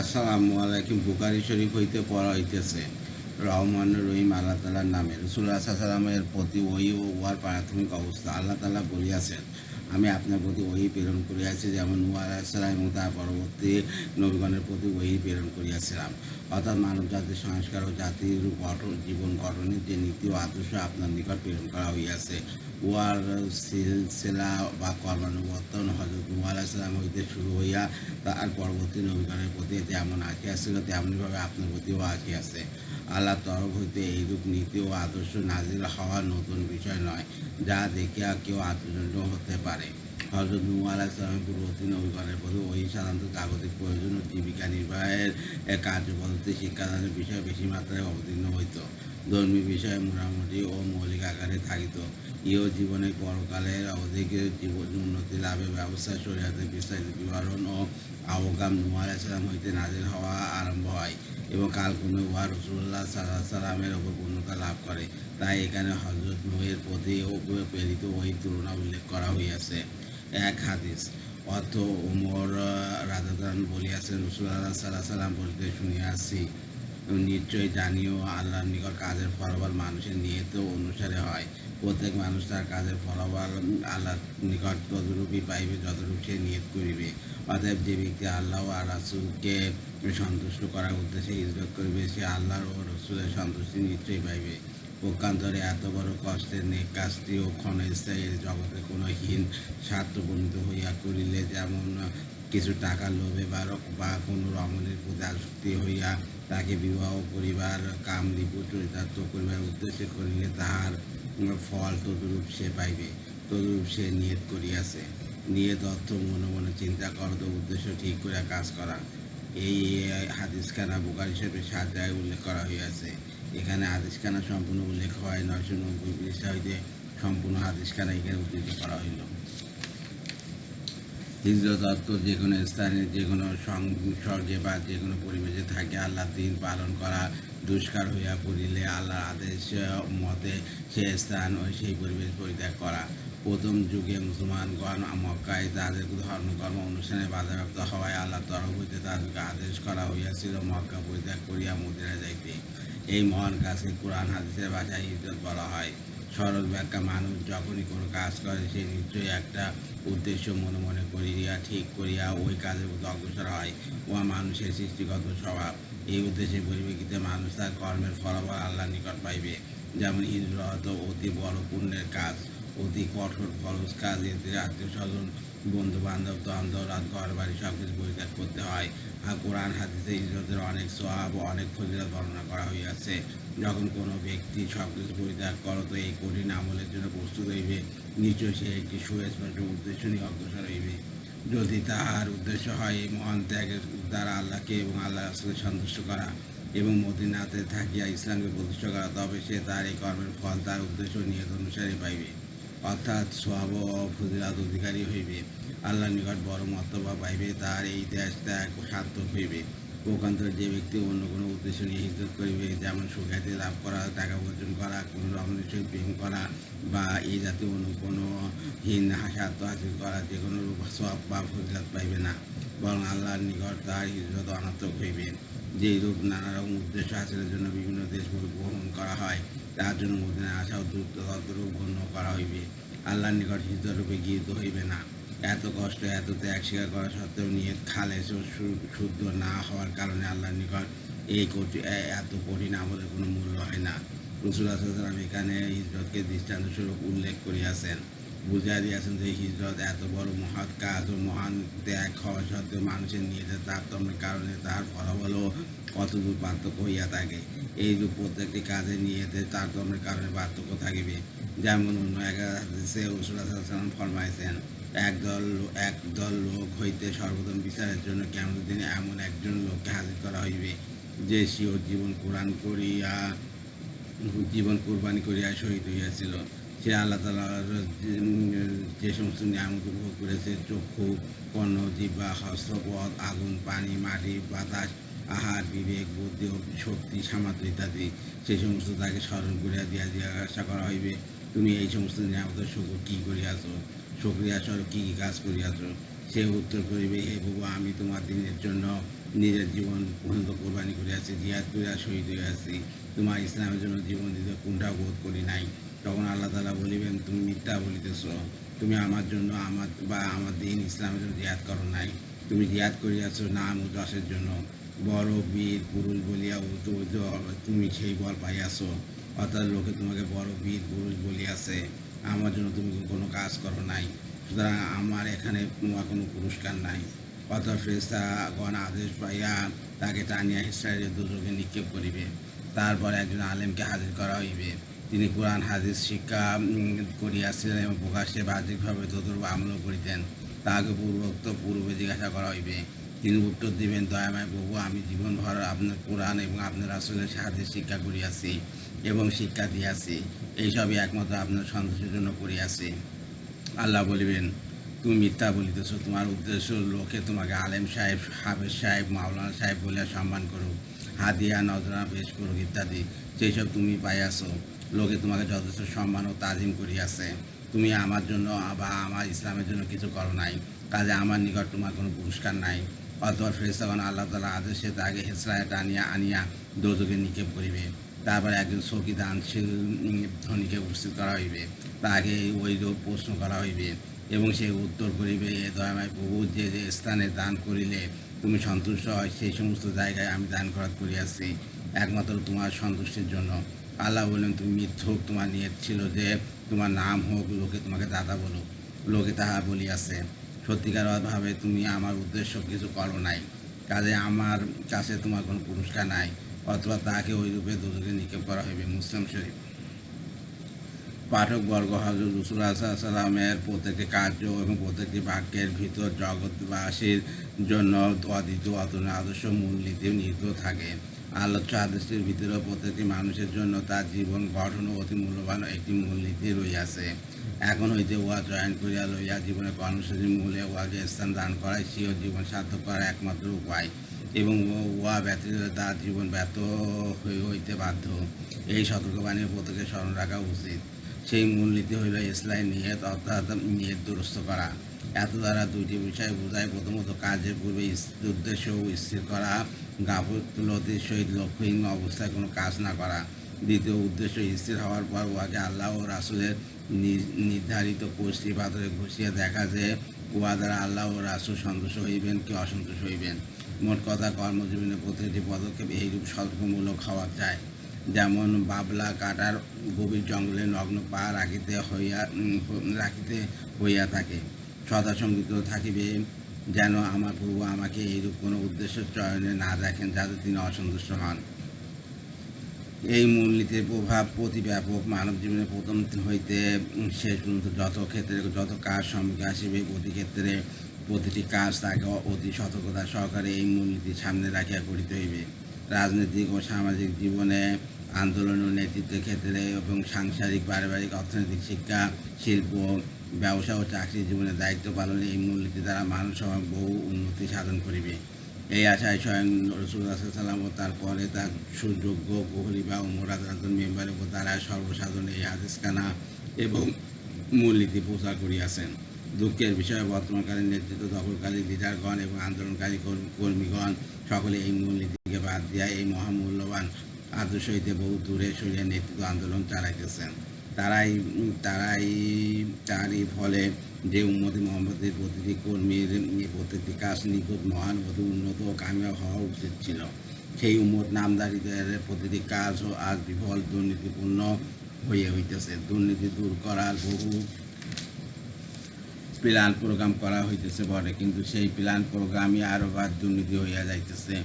আসসালামু আলাইকুম। বুখারী শরীফ হইতে পড়া হইতেছে, রহমান রহিম আল্লাহ তাআলার নামে। রাসূলুল্লাহ সাল্লাল্লাহু আলাইহি ওয়াসাল্লামের প্রতি ওহী ও উহার প্রাথমিক অবস্থা। আল্লাহ তাআলা বলিয়াছেন, আমি আপনার প্রতি ওহী প্রেরণ করিয়াছি, যেমন নূহ আলাইহিস সালাম এবং তার পরবর্তী নবীগণের প্রতি ওহী প্রেরণ করিয়াছিলাম। অর্থাৎ মানব জাতির সংস্কার ও জাতির গঠন, জীবন গঠনের যে নীতি ও আদর্শ আপনার নিকট প্রেরণ করা হইয়াছে। উহার সিলসিলা বা কর্মানুবর্তন হযরত নূহ আলাইহিস সালাম হইতে শুরু হইয়া তার পরবর্তী নবীগণের প্রতি যেমন আসিয়াছিল, তেমনিভাবে আপনার প্রতিও আসিয়াছে। আল্লাহর তরফ হইতে এইরূপ নীতি ও আদর্শ নাজিল হওয়া নতুন বিষয় নয়, যা দেখিয়া কেউ আশ্চর্য হতে পারে। হযরত নূহ আলাইহিস সালামের পূর্ববর্তী নবীগণের প্রতি ওহী সাধারণত জাগতিক প্রয়োজন ও জীবিকা নির্বাহের কার্যপদ্ধতি শিক্ষাদানের বিষয়ে বেশি মাত্রায় অবতীর্ণ হইত। ধর্মীয় বিষয়ে মোটামুটি ও মৌলিক আকারে থাকিত। ইহ জীবনে পরকালের অধিক জীবন উন্নতি লাভের ব্যবস্থা, শরীয়তের বিস্তারিত বিবরণ ও আহকাম নূহ আলাইহিস সালাম হইতে নাজিল হওয়া আরম্ভ হয় এবং কালক্রমে উহা রাসূলুল্লাহ সাল্লাল্লাহু আলাইহি সাল্লামের উপর পূর্ণতা লাভ করে। তাই এখানে হযরত নূহের প্রতি প্রেরিত ওহীর তুলনা উল্লেখ করা হইয়াছে। এক হাদিস অর্থ ওমর রাদিয়াল্লাহু আনহু বলিয়াছেন, রাসূলুল্লাহ সাল্লাল্লাহু আলাইহি সাল্লাম বলিতে শুনিয়াছি, নিশ্চয় জানিও আল্লাহর নিকট কাজের ফলাফল মানুষের নিয়ত অনুসারে হয়। প্রত্যেক মানুষ তার কাজের ফলাফল আল্লাহর নিকট তদরূপই পাইবে যতরূপ সে নিয়ত করিবে। অতএব যে ব্যক্তি আল্লাহ আর রাসূলকে সন্তুষ্ট করার উদ্দেশ্যে হিজরত করিবে, সে আল্লাহর ও রাসূলের সন্তুষ্টি নিশ্চয়ই পাইবে। পক্ষান্তরে এত বড় কষ্টের নেক কাজটি ও ক্ষণস্থায়ী জগতে কোনো হীন স্বার্থপূর্ণিত হইয়া করিলে, যেমন কিছু টাকার লোভে বা কোনো রমণীর প্রতি আসক্তি হইয়া তাকে বিবাহ করিবার কাম নিপুণ চরিতার্থ করিবার উদ্দেশ্যে করিলে, তাহার ফল তদরূপ সে পাইবে। তদরূপ সে নিয়ত করিয়াছে। নিয়ত অর্থ মনে মনে চিন্তা করত, উদ্দেশ্য ঠিক করিয়া কাজ করা। এই হাদিসখানা বুখারী শরীফের ৭ জায়গায় উল্লেখ করা হইয়াছে। এখানে হাদিসখানা সম্পূর্ণ উল্লেখ হয় ৯৯০ পৃষ্ঠা হইতে সম্পূর্ণ হাদিসখানা এখানে উদ্ধৃত করা হইল। হিজরত অর্থ যে কোনো স্থানে, যে কোনো সংসর্গে বা যে কোনো পরিবেশে থাকে আল্লাহর দ্বীন পালন করা দুষ্কার হইয়া পড়িলে আল্লাহর আদেশ মতে সে স্থান ও সেই পরিবেশ পরিত্যাগ করা। প্রথম যুগে মুসলমানগণ মক্কায় তাদের ধর্মকর্ম অনুষ্ঠানে বাধাপ্রাপ্ত হওয়ায় আল্লাহর তরফ হইতে তাদেরকে আদেশ করা হইয়াছিল মক্কা পরিত্যাগ করিয়া মদিনায় যাইতে। এই মহান কাজকে কোরআন হাদিসের ভাষায় হিজরত বলা হয়। সরল ব্যাখ্যা, মানুষ যখনই কোনো কাজ করে সে নিশ্চয়ই একটা উদ্দেশ্য মনে মনে করিয়া ঠিক করিয়া ওই কাজের প্রতি অগ্রসর হয়। উহা মানুষের সৃষ্টিগত স্বভাব। এই উদ্দেশ্যের পরিপ্রেক্ষিতে মানুষ তার কর্মের ফলাফল আল্লাহর নিকট পাইবে। যেমন হিজরত অতি বড় পুণ্যের কাজ, অতি কঠোর খরচ কাজ। এতে আত্মীয় স্বজন, বন্ধু বান্ধব, দ্বন্দ্ব, রাত, ঘর বাড়ি সব কিছু পরিত্যাগ করতে হয়। আর কোরআন হাদিসে হিজরতের অনেক সওয়াব ও অনেক ফজিলত বর্ণনা করা হইয়াছে। যখন কোনো ব্যক্তি সব কিছু পরিত্যাগ করত এই কঠিন আমলের জন্য প্রস্তুত হইবে, নিশ্চয় সে একটি সুস্পষ্ট উদ্দেশ্য নিয়ে অগ্রসর হইবে। যদি তাহার উদ্দেশ্য হয় এই মহান ত্যাগের দ্বারা আল্লাহকে এবং আল্লাহ রাসূলকে সন্তুষ্ট করা এবং মদিনাতে থাকিয়া ইসলামকে প্রতিষ্ঠা করা, তবে সে তার এই কর্মের ফল তার উদ্দেশ্য নিয়ত অনুসারে পাইবে, অর্থাৎ সওয়াব ও ফজিলত অধিকারী হইবে। আল্লাহর নিকট বড় মর্তবা পাইবে, তার এই দেশ ত্যাগ সার্থক হইবে। পক্ষান্তরে যে ব্যক্তি অন্য কোনো উদ্দেশ্য নিয়ে হিজরত করিবে, যেমন সুখ্যাতি লাভ করা, টাকা উপার্জন করা, কোনো রমণীর সহিত প্রেম করা বা এই জাতীয় অন্য কোনো হীন স্বার্থ হাসিল করা, যে কোনো রূপ সওয়াব বা ফজিলত পাইবে না, বরং আল্লাহর নিকট তার হিজরত অনর্থক হইবে। যেই রূপ নানা রকম উদ্দেশ্য হাসিলের জন্য বিভিন্ন দেশ ভ্রমণ করা হয়, তার জন্য মদিনায় আসাও তদ্রূপ গণ্য করা হইবে। আল্লাহর নিকট হিজরত রূপে গৃহীত হইবে না। এত কষ্ট, এত ত্যাগ স্বীকার করা সত্ত্বেও নিয়ত খালেস ও শুদ্ধ না হওয়ার কারণে আল্লাহর নিকট এই এত কঠিন আমলের কোনো মূল্য হয় না। রাসূলুল্লাহ সাল্লাল্লাহু আলাইহি ওয়াসাল্লাম এখানে হিজরতকে দৃষ্টান্তস্বরূপ উল্লেখ করিয়াছেন, বুঝাইয়া দিয়াছেন যে হিজরত এত বড় মহৎ কাজ ও মহান ত্যাগ হওয়া সত্ত্বেও মানুষের নিয়তের তারতম্যের কারণে তাহার ফলাফলও কতদূর পার্থক্য হইয়া থাকে। এইরূপ প্রত্যেকটি কাজে নিয়তের তারতম্যের কারণে পার্থক্য থাকিবে। যেমন অন্য এক হাদিসে রাসূলুল্লাহ সাল্লাল্লাহু আলাইহি ওয়াসাল্লাম ফরমাইছেন, একদল লোক হইতে সর্বপ্রথম বিচারের জন্য কিয়ামতের দিনে এমন একজন লোককে হাজির করা হইবে, যে স্বীয় জীবন কুরবানি করিয়া শহীদ হইয়াছিল। সে আল্লাহ তাআলার যে সমস্ত নিয়ামত উপভোগ করেছে, চক্ষু, কর্ণ, জিহ্বা, হস্তপদ, আগুন, পানি, মাটি, বাতাস, আহার, বিবেক, বুদ্ধি ও শক্তি, সামর্থ্য ইত্যাদি, সেই সমস্ত তাকে স্মরণ করিয়া দিয়া জিজ্ঞাসা করা হইবে, তুমি এই সমস্ত নিয়ামতের শুকর কী করিয়াছ, সক্রিয়া স্বরূপ কী কী কাজ করিয়াছ? সে উত্তর করিবে, হে প্রভু, আমি তোমার দিনের জন্য নিজের জীবন পর্যন্ত কোরবানি করিয়াছি, জিহাদ করিয়া শহীদ হইয়াছি, তোমার ইসলামের জন্য জীবন দিতে কুণ্ঠা বোধ করি নাই। তখন আল্লাহ তাআলা বলিবেন, তুমি মিথ্যা বলিতেছ, তুমি আমার জন্য আমার দিন ইসলামের জন্য জিহাদ করো নাই। তুমি জিহাদ করিয়াছ নাম ও যশের জন্য, বড় বীর পুরুষ বলিয়া তুমি সেই বল পাইয়াছ। অর্থাৎ লোকে তোমাকে বড় বীর পুরুষ বলিয়াছে, আমার জন্য তুমি কোনো কাজ করো নাই, সুতরাং আমার এখানে তোমার কোনো পুরস্কার নাই। অর্থাৎ ফেরেশতাগণ আদেশ পাইয়া তাকে টানিয়া ইসরায়েলের দুর্যোগে নিক্ষেপ করিবে। তারপর একজন আলেমকে হাজির করা হইবে, তিনি কোরআন হাদিস শিক্ষা করিয়াছিলেন এবং প্রকাশ্যে বাহ্যিকভাবে তদুরূপ আমলও করিতেন। তাহাকে পূর্বে জিজ্ঞাসা করা হইবে, তিনি উত্তর দিবেন, দয়াময় প্রভু, আমি জীবনভর আপনার কোরআন এবং আপনার রাসূলের হাদিস শিক্ষা করিয়াছি এবং শিক্ষা দিয়াছি, এইসবই একমাত্র আপনার সন্তোষের জন্য করিয়াছি। আল্লাহ বলিবেন, তুমি মিথ্যা বলিতেছ, তোমার উদ্দেশ্য লোকে তোমাকে আলেম সাহেব, হাফেজ সাহেব, মাওলানা সাহেব বলিয়া সম্মান করুক, হাদিয়া নজরানা পেশ করুক ইত্যাদি, সেই সব তুমি পাইয়াছ। লোকে তোমাকে যথেষ্ট সম্মান ও তাজিম করিয়াছে, তুমি আমার জন্য বা আমার ইসলামের জন্য কিছু করো নাই, কাজে আমার নিকট তোমার কোনো পুরস্কার নাই। অতঃপর ফেরেশতাগণ আল্লাহ তাআলা আদেশে তাকে হেসরায় টানিয়া আনিয়া দোজখে নিক্ষেপ করিবে। তারপরে একজন সখী দানশীল ধনীকে উপস্থিত করা হইবে, তাকে ওইরূপ প্রশ্ন করা হইবে এবং সে উত্তর করিবে, এ দয়াময় প্রভু, যে যে স্থানে দান করিলে তুমি সন্তুষ্ট হয়, সেই সমস্ত জায়গায় আমি দান খরচ করিয়াছি একমাত্র তোমার সন্তুষ্টির জন্য। আল্লাহ বললেন, তুমি মিথ্যুক, তোমার নিয়ত ছিল যে তোমার নাম হোক, লোকে তোমাকে দাদা বলুক, লোকে তাহা বলিয়াছে। সত্যিকারভাবে তুমি আমার উদ্দেশ্য কিছু করো নাই, কাজে আমার কাছে তোমার কোনো পুরস্কার নাই। অথবা তাকে ওই রূপে দোজখে নিক্ষেপ করা হইবে। মুসলিম শরীফ। পাঠকবর্গ, হযরত রাসূলুল্লাহ সাল্লাল্লাহু আলাইহি ওয়াসাল্লামের প্রত্যেকটি কার্য এবং প্রত্যেকটি বাক্যের ভিতর জগৎবাসীর জন্য অদ্বিতীয় অতুলনীয় আদর্শ মূলনীতি নিহিত থাকে। আলোচ্য হাদীসটির ভিতরেও প্রত্যেকটি মানুষের জন্য তার জীবন গঠন ও অতি মূল্যবান একটি মূলনীতি রহিয়াছে। এখন হইতে উহা চয়ন করিয়া লইয়া জীবনের কর্মসূচির মূলে উহাকে স্থান দান করাই স্বীয় জীবন সার্থক করার একমাত্র উপায় এবং উহা ব্যতীত তার জীবন ব্যর্থ হইতে বাধ্য। এই সতর্কবাণী প্রত্যেকের স্মরণ রাখা উচিত। সেই মূলনীতি হইল ইসলাহি নিয়ত, অর্থাৎ নিয়ত দুরস্ত করা। এত দ্বারা দুইটি বিষয় বোঝায়, প্রথমত কাজের পূর্বে উদ্দেশ্য স্থির করা, গাফলতির সহিত লক্ষ্যহীন অবস্থায় কোনো কাজ না করা। দ্বিতীয়, উদ্দেশ্য স্থির হওয়ার পর উহাকে আল্লাহ ও রাসূলের নির্ধারিত কষ্টি পাথরে ঘষিয়ে দেখা যে উহা দ্বারা আল্লাহ ও রাসূল সন্তুষ্ট হইবেন কি অসন্তুষ্ট হইবেন। মোট কথা, কর্মজীবনের প্রতিটি পদক্ষেপ এইরূপ সতর্কমূলক হওয়া চাই। যেমন বাবলা কাটার গভীর জঙ্গলে নগ্ন পা রাখিতে হইয়া থাকে, সদাসঙ্গিত থাকিবে যেন আমার প্রভু আমাকে এইরূপ কোনো উদ্দেশ্য চয়নে না দেখেন যাতে তিনি অসন্তুষ্ট হন। এই মূলনীতির প্রভাব প্রতি ব্যাপক। মানব জীবনে প্রথম হইতে শেষ পর্যন্ত যত ক্ষেত্রে যত কাজ সম্মুখে আসিবে, প্রতি ক্ষেত্রে প্রতিটি কাজ তাকে অতি সতর্কতা সহকারে এই মূলনীতি সামনে রাখিয়া করিতে হইবে। রাজনৈতিক ও সামাজিক জীবনে, আন্দোলন ও নেতৃত্বের ক্ষেত্রে এবং সাংসারিক, পারিবারিক, অর্থনৈতিক, শিক্ষা, শিল্প, ব্যবসা ও চাকরি জীবনে দায়িত্ব পালনে এই মূলনীতি দ্বারা মানব সমাজ বহু উন্নতি সাধন করিবে। এই আশায় স্বয়ং রাসূলুল্লাহ সাল্লাল্লাহু আলাইহি ওয়াসাল্লাম ও তারপরে তার সুযোগ্য খলিফা ওমর রাদিয়াল্লাহু মেম্বারের উপর দ্বারা সর্বসাধারণ এই হাদিসখানা এবং মূলনীতি প্রচার করিয়াছেন। দুঃখের বিষয়ে বর্তমানকালে নেতৃত্ব দখলকারী লিডারগণ এবং আন্দোলনকারী কর্মীগণ সকলে এই মূলনীতিকে বাদ দিয়া এই মহামূল্যবান আদর্শ হইতে বহু দূরে সরিয়া নেতৃত্ব আন্দোলন চালাইতেছেন। তারই ফলে যে উম্মতে মুহাম্মদের প্রতিটি কর্মীর প্রত্যেকটি কাজ নিখুঁত, মহান, অতি উন্নত ও কামিয়াব হওয়া উচিত ছিল, সেই উম্মত নামধারীদের প্রতিটি কাজও আজ বিফল, দুর্নীতিপূর্ণ হইতেছে। দুর্নীতি দূর করার বহু প্ল্যান প্রোগ্রাম করা হইতেছে বটে, কিন্তু সেই প্ল্যান প্রোগ্রামই আরও দুর্নীতি হইয়া যাইতেছে।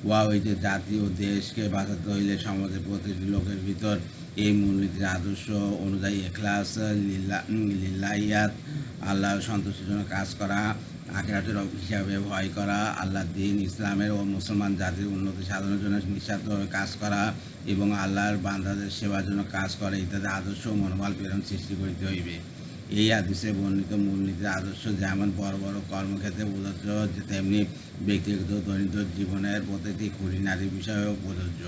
উহা হইতে জাতি ও দেশকে বাঁচাতে হইলে সমাজের প্রতিটি লোকের ভিতর এই মূলনীতির আদর্শ অনুযায়ী ইখলাস, লিল্লাহিয়াত, আল্লাহর সন্তুষ্টির জন্য কাজ করা, আখিরাতের হিসাবে ভয় করা, আল্লাহর দ্বীন ইসলামের ও মুসলমান জাতির উন্নতি সাধনের জন্য নিঃস্বার্থভাবে কাজ করা এবং আল্লাহর বান্দাদের সেবার জন্য কাজ করা ইত্যাদি আদর্শ ও মনোবল প্রেরণ সৃষ্টি করিতে হইবে। এই হাদিসে বর্ণিত মূলনীতির আদর্শ যেমন বড় বড় কর্মক্ষেত্রে প্রযোজ্য, তেমনি ব্যক্তিগত দৈনন্দিন জীবনের প্রতিটি খুঁটিনাটি বিষয়েও প্রযোজ্য।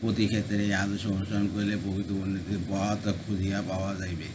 প্রতি ক্ষেত্রে এই আদর্শ অনুসরণ করিলে প্রকৃত উন্নতির পথ খুঁজিয়া পাওয়া যাইবে।